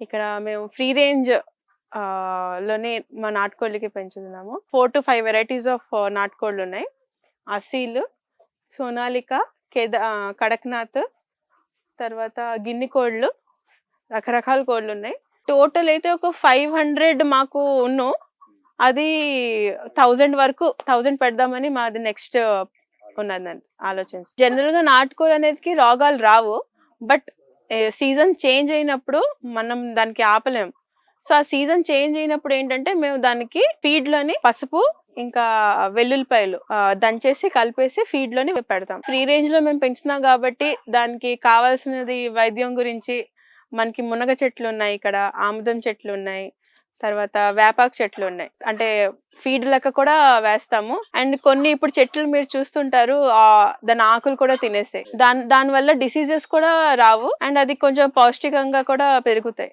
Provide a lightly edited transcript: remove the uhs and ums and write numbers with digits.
ఇక్కడ మేము free range లోనే మా నాటుకోళ్ళకి పెంచుతున్నాము. 4-5 వెరైటీస్ ఆఫ్ నాటుకోళ్ళు ఉన్నాయి. అసీలు, సోనాలిక, కడక్నాథ్, తర్వాత గిన్నె కోళ్ళు, రకరకాల కోళ్ళు ఉన్నాయి. టోటల్ అయితే ఒక 500 మాకు ఉన్ను. అది 1000 వరకు 1000 పెడదామని మాది నెక్స్ట్ ఉన్నదండి ఆలోచన. జనరల్ గా నాటుకోళ్ళు అనేది రోగాలు రావు. బట్ సీజన్ చేంజ్ అయినప్పుడు మనం దానికి ఆపలేం. సో ఆ సీజన్ చేంజ్ అయినప్పుడు ఏంటంటే మేము దానికి ఫీడ్ లోని పసుపు ఇంకా వెల్లుల్లిపాయలు దంచేసి కలిపేసి ఫీడ్ లోని పెడతాం. ఫ్రీ రేంజ్ లో మేము పెంచుతున్నాం కాబట్టి దానికి కావాల్సినది వైద్యం గురించి మనకి మునగ చెట్లు ఉన్నాయి, ఇక్కడ ఆముదం చెట్లు ఉన్నాయి, తర్వాత వేపాకు చెట్లు ఉన్నాయి. అంటే ఫీడ్ లెక్క కూడా వేస్తాము. అండ్ కొన్ని ఇప్పుడు చెట్లు మీరు చూస్తుంటారు, దాని ఆకులు కూడా తినేసాయి. దాని వల్ల డిసీజెస్ కూడా రావు. అండ్ అది కొంచెం పౌష్టికంగా కూడా పెరుగుతాయి.